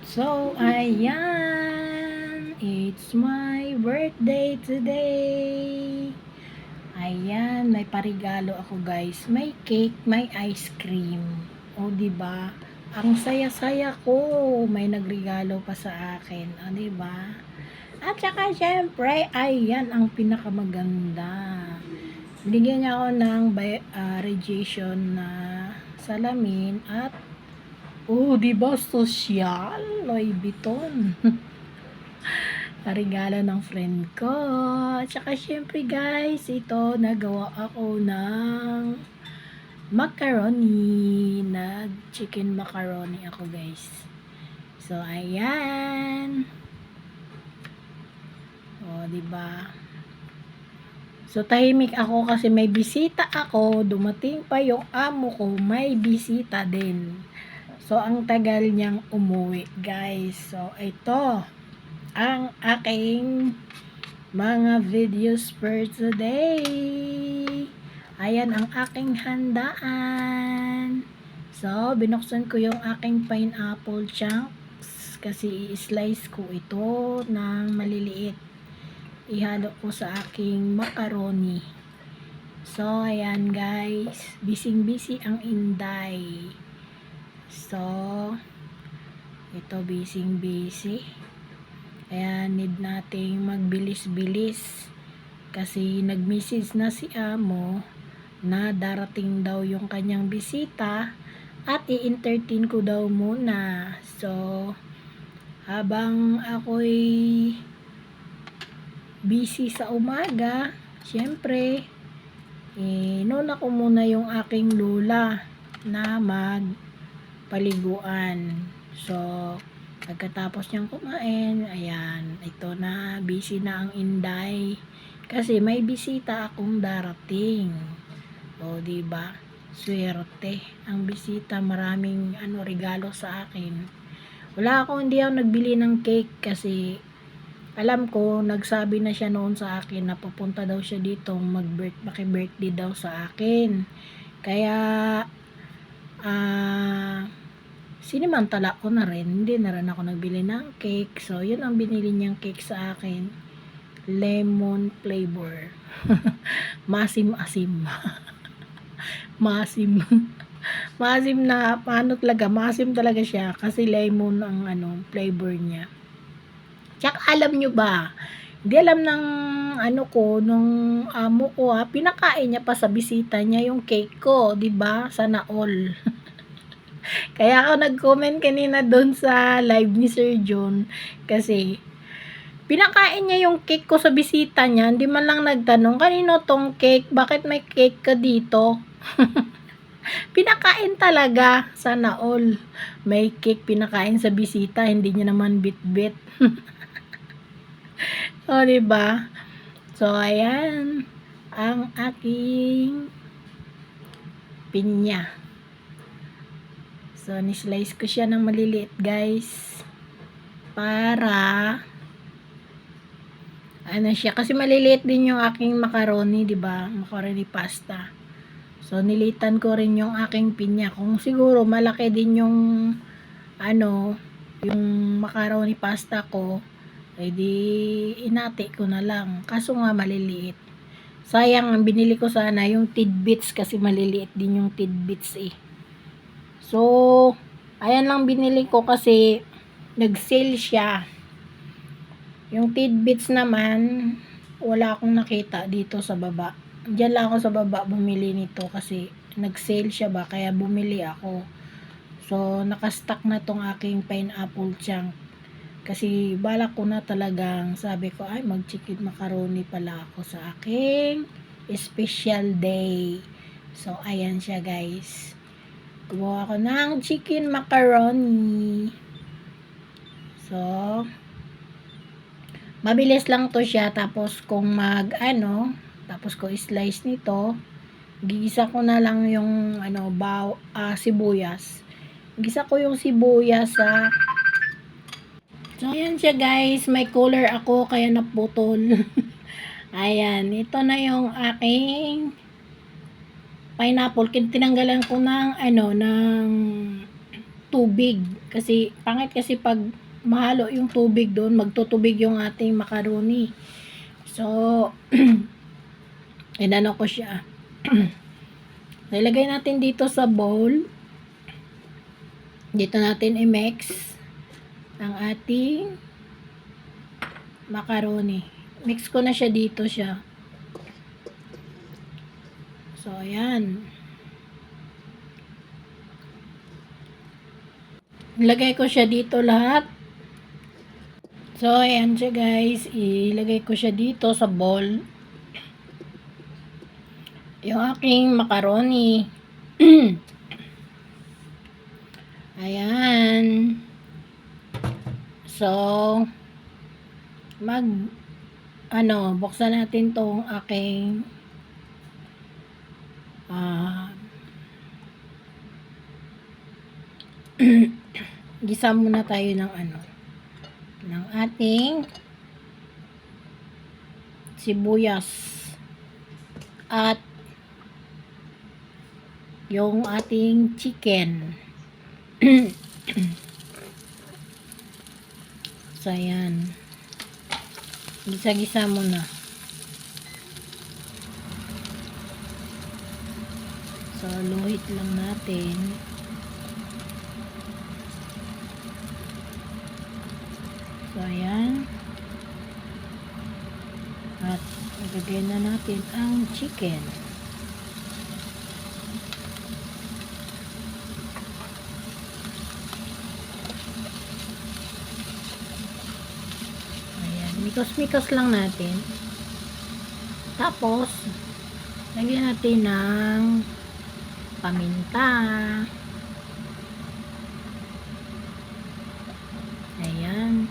So, ayan. It's my birthday today. Ayan, may parigalo ako guys. May cake, may ice cream. O, di ba? Ang saya-saya ko. May nagregalo pa sa akin. O, di ba? At saka, syempre, ayan ang pinakamaganda. Binigyan niya ako ng radiation na salamin at di ba sosyal? Louis Vuitton. Regalo ng friend ko. Tsaka syempre guys, ito nagawa ako ng macaroni. Nag-chicken macaroni ako guys. So ayan. Di ba? So tahimik ako kasi may bisita ako. Dumating pa yung amo ko, may bisita din. So ang tagal niyang umuwi guys. So ito ang aking mga videos for today. Ayan ang aking handaan. So, binuksan ko yung aking pineapple chunks kasi i-slice ko ito ng maliliit. Ihalo ko sa aking macaroni. So, ayan guys. Busy ang Inday. So, ito busy. Kaya need nating magbilis-bilis kasi nag-message na si amo na darating daw yung kanyang bisita at i-entertain ko daw muna. So, habang ako'y busy sa umaga, syempre, inuna ko muna yung aking lula na magpaliguan. So, pagkatapos niyang kumain, ayan, ito na, busy na ang Inday. Kasi may bisita akong darating. O, diba? Swerte. Ang bisita, maraming regalo sa akin. Hindi ako nagbili ng cake kasi alam ko, nagsabi na siya noon sa akin na pupunta daw siya dito maki-birthday daw sa akin. Kaya, sinimantala ko na rin. Hindi na rin ako nagbili ng cake. So, yun ang binili niyang cake sa akin. Lemon flavor. Masim-asim. Masim. Masim na, masim talaga siya. Kasi lemon ang flavor niya. Tsaka alam nyo ba, hindi alam ng nung amo ko pinakain niya pa sa bisita niya yung cake ko, 'di ba? Sana all. Kaya ako nag-comment kanina doon sa live ni Sir John kasi pinakain niya yung cake ko sa bisita niya, hindi man lang nagtanong, kanino tong cake? Bakit may cake ka dito? Pinakain talaga, sana all. May cake pinakain sa bisita, hindi niya naman bit-bit. O, diba? So, ayan ang aking pinya. So, nislice ko siya ng maliliit, guys. Para siya. Kasi maliliit din yung aking macaroni, diba? Macaroni pasta. So, nilitan ko rin yung aking pinya. Kung siguro malaki din yung yung macaroni pasta ko, di inati ko na lang. Kaso nga maliliit. Sayang, ang binili ko sana yung tidbits kasi maliliit din yung tidbits eh. So, ayan lang binili ko kasi nag-sale siya. Yung tidbits naman, wala akong nakita dito sa baba. Diyan lang ako sa baba bumili nito kasi nag-sale siya ba, kaya bumili ako. So, nakastock na tong aking pineapple chunk. Kasi balak ko na talagang sabi ko, ay mag-chicken macaroni pala ako sa aking special day. So, ayan siya guys. Gumawa ko ng chicken macaroni. So, mabilis lang to siya. Tapos, kung tapos ko slice nito, gigisa ko na lang yung sibuyas. Gisa ko yung sibuyas sa So, ayan siya guys. May color ako kaya naputol. Ayan. Ito na yung aking pineapple. Tinanggalan ko ng tubig. Kasi, pangit kasi pag mahalo yung tubig doon, magtutubig yung ating macaroni. So, inano ko siya. Nilagay natin dito sa bowl. Dito natin i-mix ang ating macaroni. Mix ko na siya dito siya. So, ayan. Ilagay ko siya dito lahat. So, ayan siya guys. Ilagay ko siya dito sa bowl. Yung aking macaroni. Ayan. So, buksan natin tong aking gisa muna tayo ng ng ating sibuyas at yung ating chicken. So, ayan. Gisa-gisa muna. So, luhit lang natin. So, ayan. At ilagay na natin ang chicken. Ayan. Mikos-mikos lang natin. Tapos, lagyan natin ng paminta. Ayan.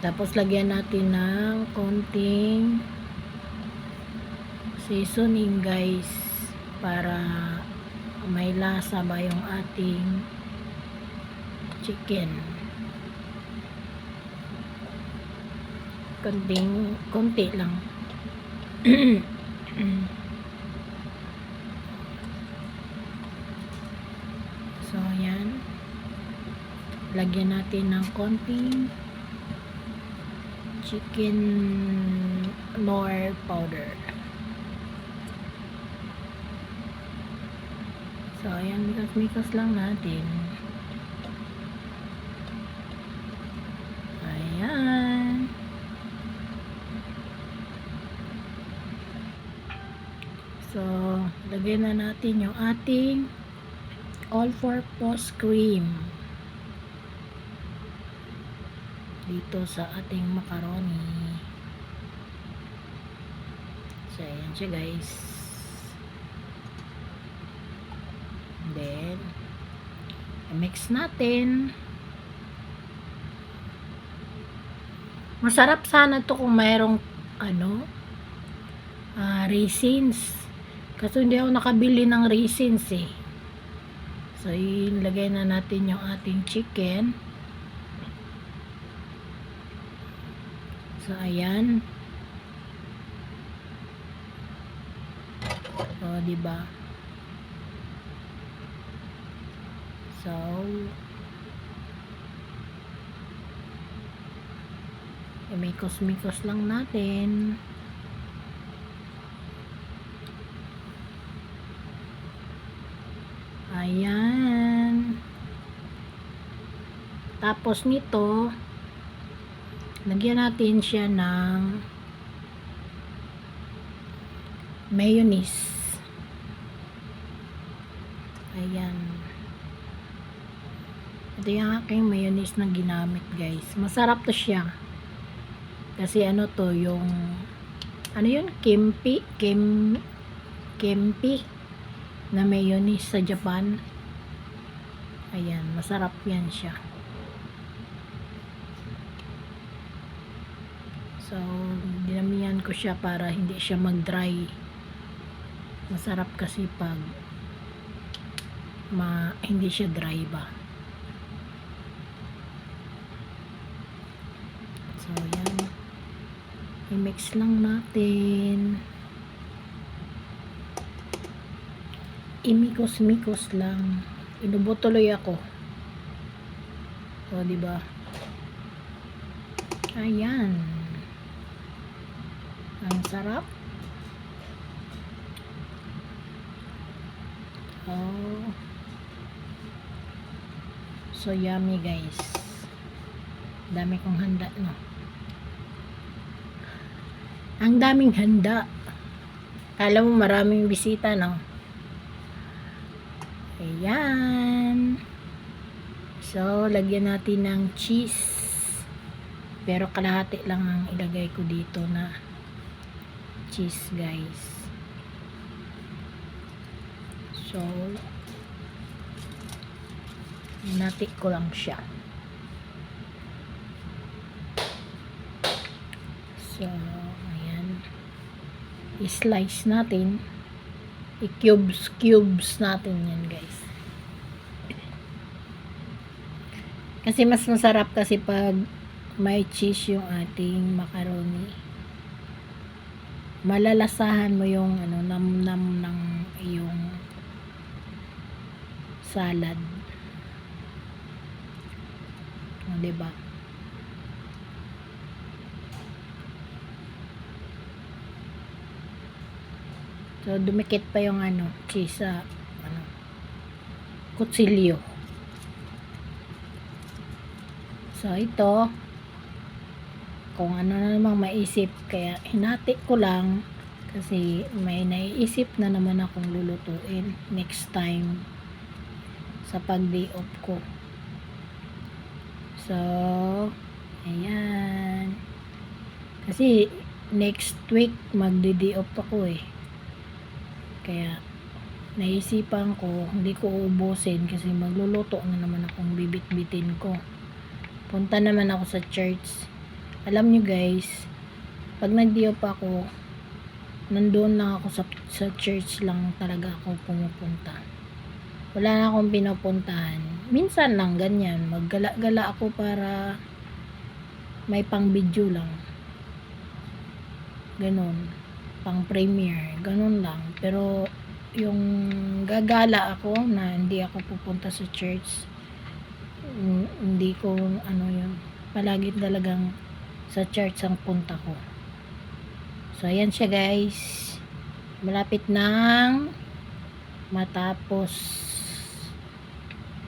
Tapos lagyan natin ng konting seasoning guys, para may lasa ba yung ating chicken. Konti lang. So ayan, lagyan natin ng konting chicken nor powder. So ayan, mikos-mikos lang natin. Ayan. So, lagyan na natin yung ating all-purpose cream dito sa ating macaroni. So, ayan siya guys. And then, mix natin. Masarap sana to kung mayroong raisins. Kasi hindi ako nakabili ng raisins eh. So, ilagay na natin yung ating chicken. So, ayan. So, diba? So, mikos-mikos lang natin. Ayan. Tapos nito, lagyan natin siya ng mayonnaise. Ayan. Ito yung aking mayonnaise na ginamit guys. Masarap to siya. Kasi to yung yun? Kempi na mayonnaise sa Japan. Ayan, masarap yan siya. So, dinamihan ko siya para hindi siya mag-dry. Masarap kasi pag hindi siya dry ba. So, yan. I-mix lang natin. imikos-mikos lang. Inubot tuloy ako. O, diba? Ayan. Ang sarap. Oh. So yummy guys. Dami kong handa, no? Ang daming handa. Kala mo maraming bisita, no? Ayan. So, lagyan natin ng cheese. Pero kalahati lang ang ilagay ko dito na cheese, guys. So, natik ko lang siya. So, ayan. I-slice natin. I-cubes natin yan, guys. Kasi mas masarap kasi pag may cheese yung ating macaroni. Malalasahan mo yung nam-nam ng iyong salad. O, diba? So, dumikit pa yung cheese sa kutsilyo. So, ito, kung ano na namang maisip, kaya hinati ko lang kasi may naiisip na naman akong lulutuin next time sa pag-day off ko. So, ayan. Kasi next week magdi-day off ako eh. Kaya naisipan ko, hindi ko uubusin kasi magluluto na naman akong bibit-bitin ko. Punta naman ako sa church. Alam nyo guys, pag nag-day off ako, nandoon lang ako sa church lang talaga ako pumupunta. Wala na akong pinupuntahan. Minsan lang ganyan, maggala-gala ako para may pang video lang. Ganon. Pang premiere. Ganon lang. Pero yung gagala ako na hindi ako pupunta sa church, hindi ko yun. Palagi talagang sa church ang punta ko. So ayan siya guys. Malapit nang matapos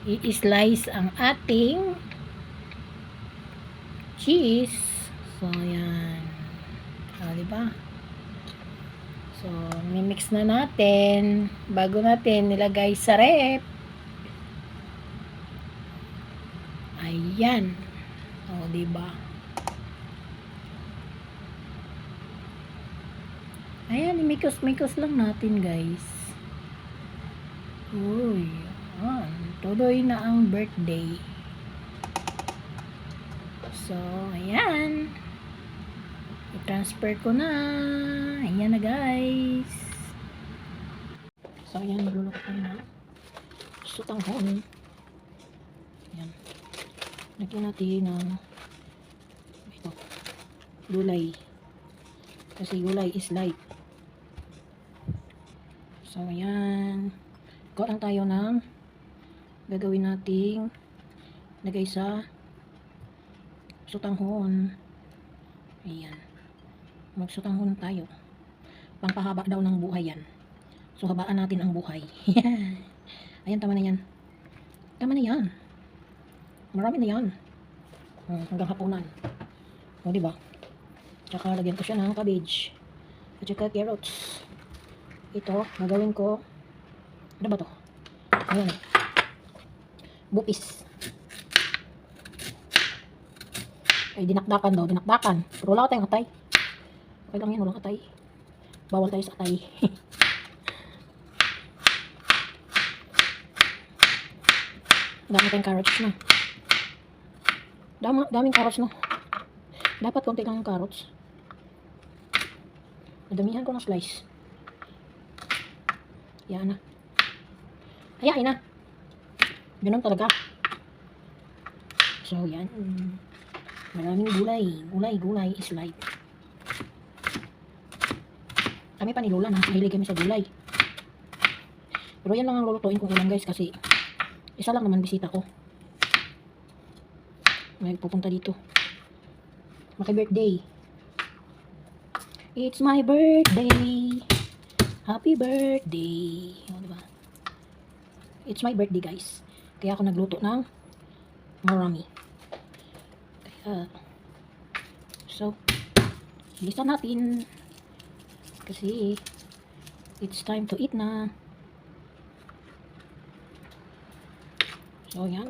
i-slice ang ating cheese. So ayan. Diba? So mimix na natin bago natin nilagay sa rep. Ayan. Diba? Ayan, mikos-mikos lang natin guys. Uy, tuloy na ang birthday. So, ayan. I-transfer ko na. Ayan na guys. So, ayan, maglulok tayo na sutanghon. Ayan. Lagyan natin ng ito, gulay. Kasi gulay is light. So, ayan. Gawa lang tayo ng gagawin nating lagay sa sutanghon. Ayan. Magsutanghon tayo. Pampahaba daw ng buhay yan. So, habaan natin ang buhay. Ayan, tama na yan. Tama na yan. Marami na yan. Hanggang hapunan. O, diba? Tsaka, lagyan ko siya ng cabbage. At saka carrots. Ito, gagawin ko. Ano ba to? Ayan. Bupis. Ay, dinakdakan daw. Dinakdakan. Pero wala tayong atay. Okay lang yan. Walang atay. Bawal tayo sa atay. Dami tayong carrots na. Daming carrots na. Dapat konti lang yung carrots. Nadamihan ko ng slice. Yan na. Ayain na. Ganun talaga. So, yan. Maraming gulay. Gulay is light. Kami pa ni Lola na. Mahilig kami sa gulay. Pero yan lang ang lulutuin kong ulam guys kasi isa lang naman bisita ko. May pupunta dito. Maki-birthday. It's my birthday. Happy birthday. O, diba? It's my birthday guys. Kaya ako nagluto ng marami. Kaya, so, bilisan natin. Kasi, it's time to eat na. So, yan.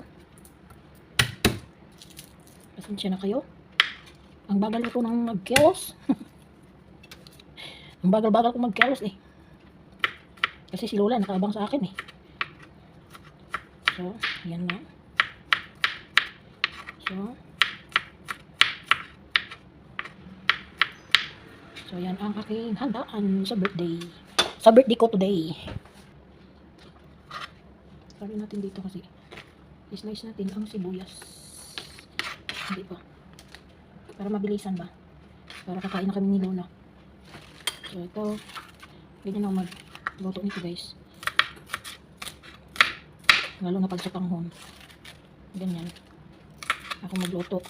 Pasensya na kayo. Ang bagal ko ng mag-chaos. Ang bagal-bagal ko mag-chaos eh. Kasi si Lola nakaabang sa akin eh. So, yan na. So, yan ang aking handaan sa birthday. Sa birthday ko today. Sabi natin dito kasi slice natin ang sibuyas. Hindi pa. Para mabilisan ba? Para kakain na kami ni Lola. So, ito. Ganyan ako magluto nito guys. Lalo na pag sa panghon. Ganyan. Ako magluto.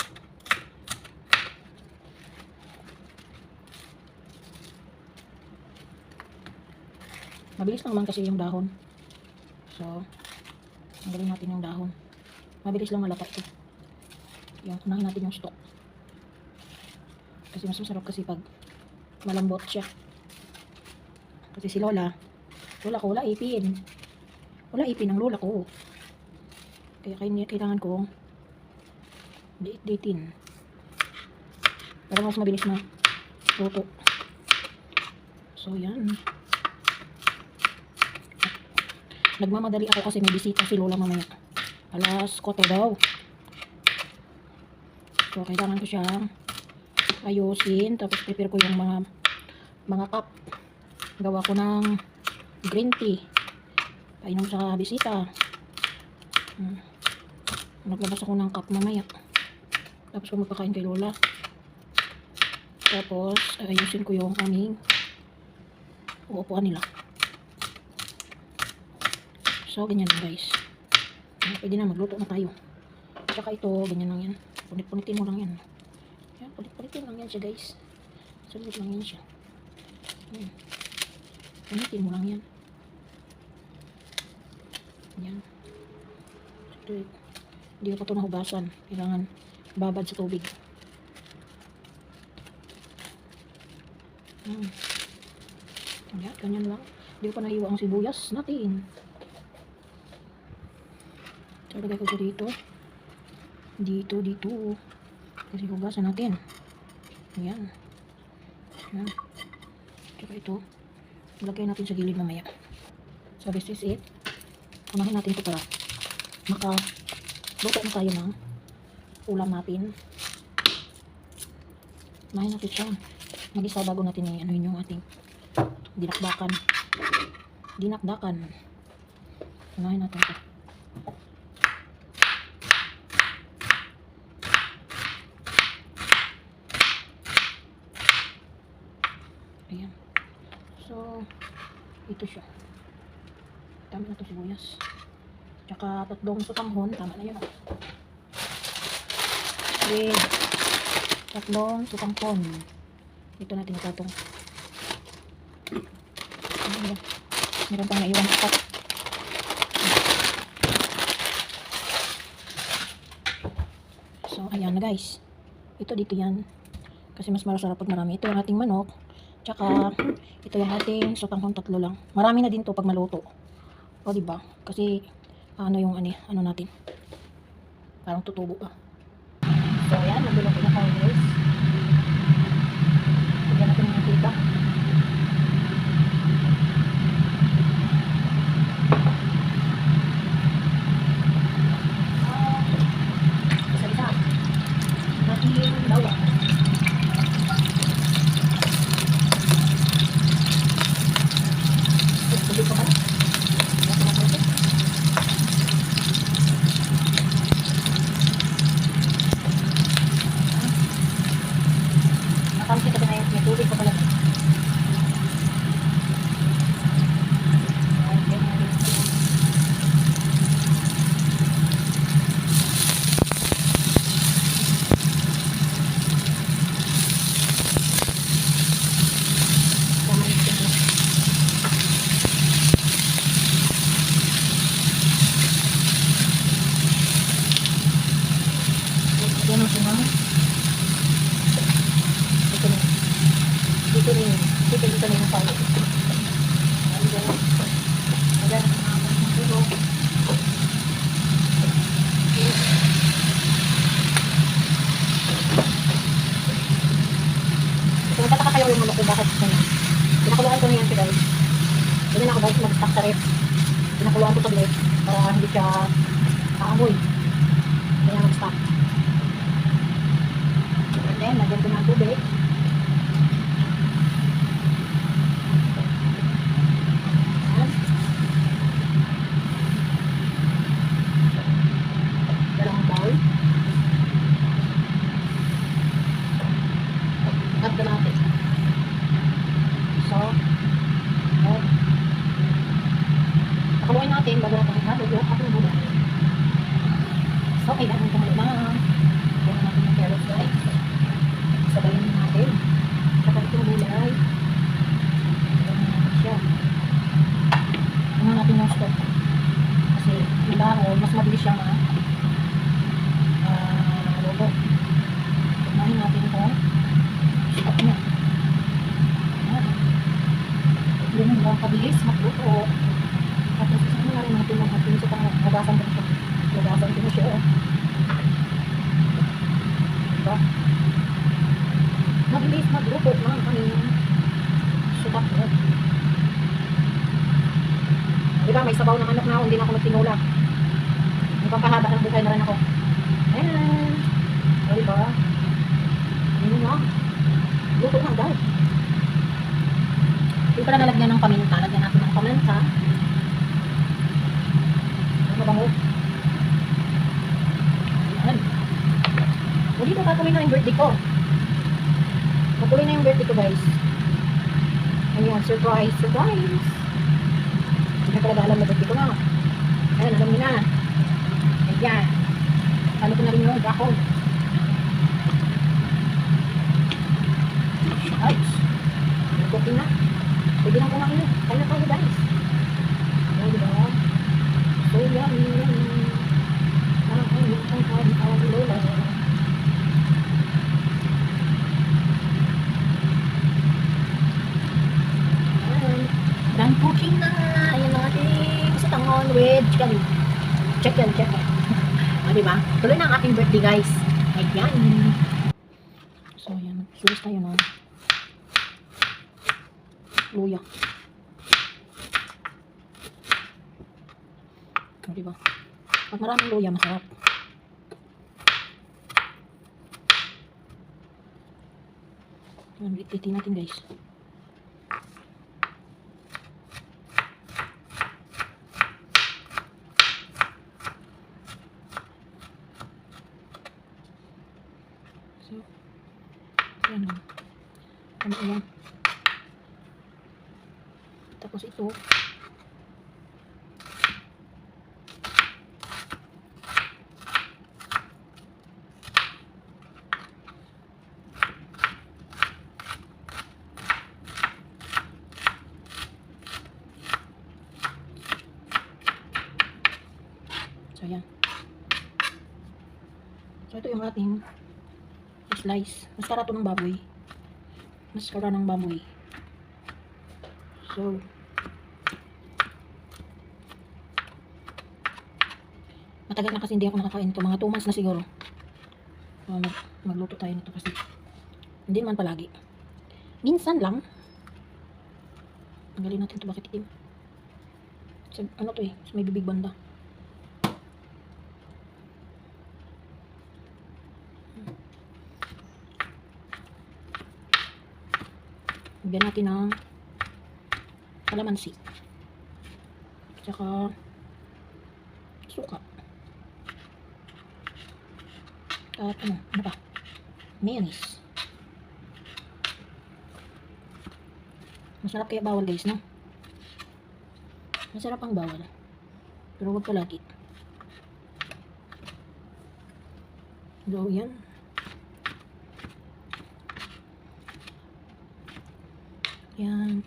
Mabilis lang naman kasi yung dahon. So, tanggalin natin yung dahon. Mabilis lang malata ito. Yung unahin natin yung stock. Kasi mas masarap kasi pag malambot siya. Kasi si Lola ko wala ipin. Wala ipin ang Lola ko. Kaya kailangan kong diit-diitin. Para mas mabilis na luto. So, yan. Nagmamadali ako kasi may bisita si Lola mamaya. Alas 4 daw. So, kailangan ko siya ayusin. Tapos, prepare ko yung mga cup. Gawa ko ng green tea. Painom sa bisita. Naglabas ako ng cup mamaya. Tapos, kung magpakain kay Lola. Tapos, ayusin ko yung aming uupuan nila. So, ganyan lang guys. Pwede na, magluto na tayo. Tsaka ito, ganyan lang yan. Punit-punitin mo lang yan. Yan, punit-punitin lang yan siya guys. Salit lang yan siya. Punitin mo lang yan. Yan. So, hindi ko pa ito nahugasan. Kailangan babad sa tubig. Yan, ganyan lang. Hindi ko pa nahiwa ang sibuyas natin. So, lagay ko siya dito. Dito. Kasi hugasan natin. Ayan. Ayan. Tsaka ito. Ilagay natin sa gilid mamaya. So, this is it. Unahin natin ito para luto na tayo ng ulam natin. Unahin natin siya. Mag-isa bago natin yung ating dinakdakan. Unahin natin ito. Ayan. So, ito siya. Tama na ito sibuyas. Tsaka 3 sutanghon. Tama na yun. With 3 sutanghon. Ito natin itatong. Meron pang naiwan sa pot. So, ayan na guys. Ito dito yan. Kasi mas masarap pag marami. Ito yung ating manok. Tsaka, ito yung ating sutanghon 3 lang. Marami na din to pag maluto. O, diba? Kasi, ano yung ano natin. Parang tutubo pa. So, ayan. Nagulo-gulo na tayo guys. Tignan natin yung tita. Isa-isa. Natin bawang. Tubig pa pala. Nakamsi ka na yung may tubig pa pala. So, pinakuluan ko na yan guys. Ganyan ako guys mag-stock sa ref. Pinakuluan ko sa ref para hindi siya aamoy. Ganyan mag-stock. And then, lagyan ko ng tubig. Dalawang bowl. Add na natin. So, pakuluin natin bago natin ihalo yung ating gulay. So, kailangan kumalo na. Kailangan natin yung carrots guys. Sabayin natin. Kapag itong gulay. Sabayin natin siya. Tingnan natin yung stock. Kasi, mas mabilis siyang luto. Tingnan natin ito. Stock niya. Yun ang kabilis magluto. Tapos isang na rin natin natin sa pangagasan din siya. Nagasan din siya. Diba? Mabilis magluto ng kanyang sutak. Diba may sabaw ng manok na ako, hindi na ako nagtinula. May pampahaba ng bukay na rin ako. Ayan. Diba? Ano na? Luto na agad. Hindi pala nalagyan ng paminta. Lagyan natin ng paminta. Ano ba mo? Ayan. O dito patuloy na yung birthday ko. Patuloy na yung birthday ko guys. Ayan, surprise, surprise. Hindi talaga alam na birthday ko na. Ayan, alam niyo na. Ayan. Halo ko na rin yung drakon. Ayos. Cooking na. Pwede na kumain na. Kaya na tayo guys. Ayan, diba? So, yummy. Lola. Done cooking na. Ayan ang ating sitangon with chicken. Chicken. O, diba? Tuloy na ang ating birthday guys. Ayan. So, ayan. Sulis tayo na. Luya. O, diba? Pag maraming luya, masarap. Ayan, litin natin guys. So, ayan o. Ayan. Tapos ito. So, ayan. So, ito yung ating slice. Maskara to ng baboy. Maskara ng baboy. So, matagal na kasi hindi ako nakakain ito. Mga 2 months na siguro. Magluto tayo nito kasi hindi naman palagi. Minsan lang. Tanggalin natin ito. Bakit itim? So, ano to eh? So, may bibig banda. Lagyan natin ng kalamansi. Tsaka suka. At ano pa? Mayonnaise. Masarap kaya bawal guys, no? Masarap ang bawal. Pero huwag palagi. So, yan. Yan.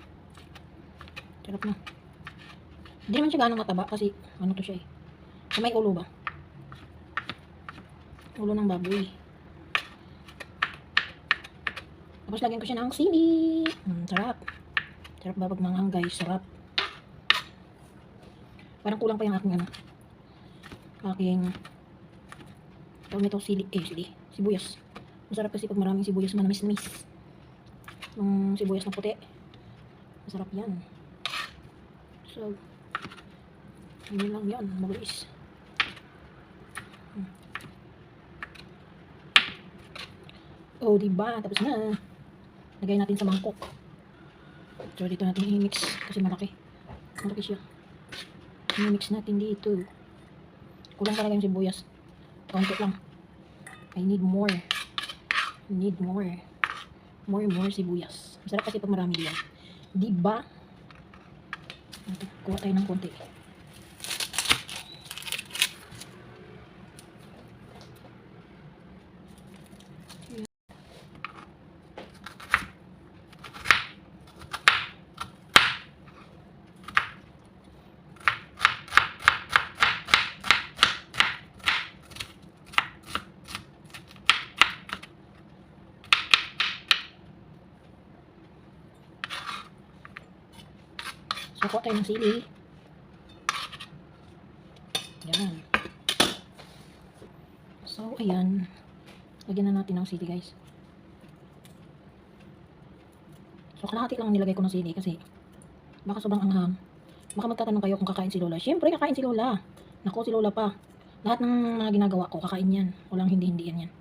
Sarap na. Hindi naman siya gano'ng mataba kasi ano to siya eh. So, may ulo ba? Ulo ng baboy. Tapos lagyan ko siya ng sili. Sarap. Sarap ba pag manghang guys? Sarap. Parang kulang pa yung aking tawag nito sibuyas. Masarap kasi pag maraming sibuyas, manamis-namis. Yung sibuyas na puti. Masarap yan. So, hindi lang yan. Mabilis. Oh, diba? Tapos na. Lagay natin sa mangkok. So, dito natin i-mix kasi malaki. Malaki siya. I-mix natin dito. Kulang talaga yung sibuyas. Kaunti lang. I need more. I need more. More sibuyas. Masarap kasi pag marami diyan. Diba? Kuha tayo ng konti. So, kuha tayo ng sili. Yan. So, ayan. Lagyan na natin ng sili, guys. So, kalahati lang nilagay ko ng sili kasi baka sobrang anghang. Baka magtatanong kayo kung kakain si Lola. Siyempre, kakain si Lola. Nako, si Lola pa. Lahat ng mga ginagawa ko, kakain yan. Walang hindi-hindi yan.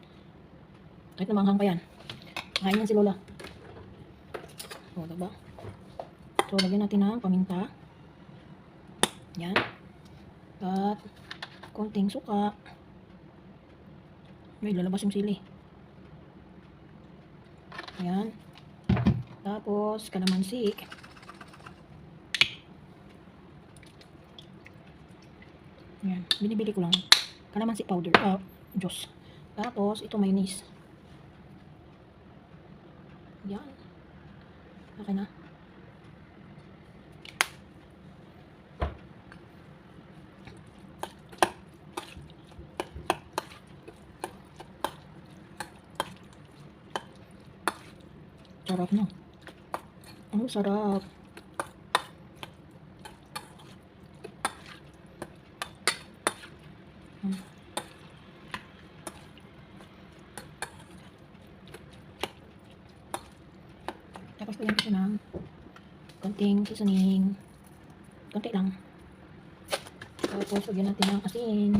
Kahit na manghang pa yan. Kakain yan si Lola. O, diba? So, lagyan natin ng paminta. Yan. At, konting suka. May lalabas yung sili. Yan. Tapos, kalamansi. Yan. Binibili ko lang. Kalamansi powder. Juice. Tapos, ito mayonnaise. Yan. Okay na. Sarap na. Ang sarap. Tapos lagyan ko siya ng konting seasoning. Konti lang. Tapos lagyan natin ng asin.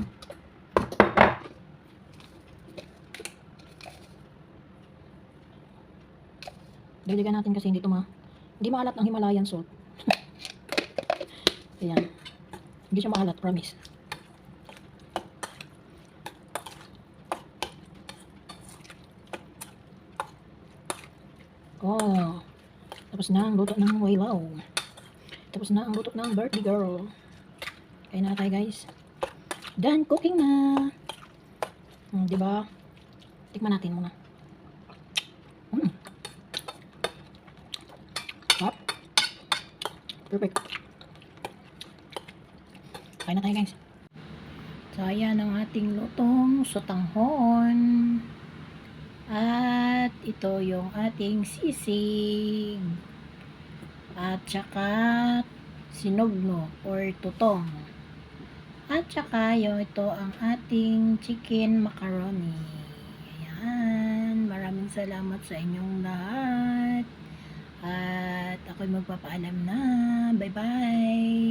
Dagdagan natin kasi hindi maalat ng Himalayan salt. Ayan. Hindi siya maalat, promise. Oh. Tapos na ang luto ng waylaw. Tapos na ang luto ng birthday girl. Kaya na tayo, guys. Done cooking na. Diba? Tikman natin muna. Perfect. Kaya na tayo, guys. So, ayan ang ating lutong sotanghon. At ito yung ating sisig. At saka sinugno or tutong. At saka ito ang ating chicken macaroni. Ayan. Maraming salamat sa inyong lahat. At ako'y magpapaalam na. Bye-bye.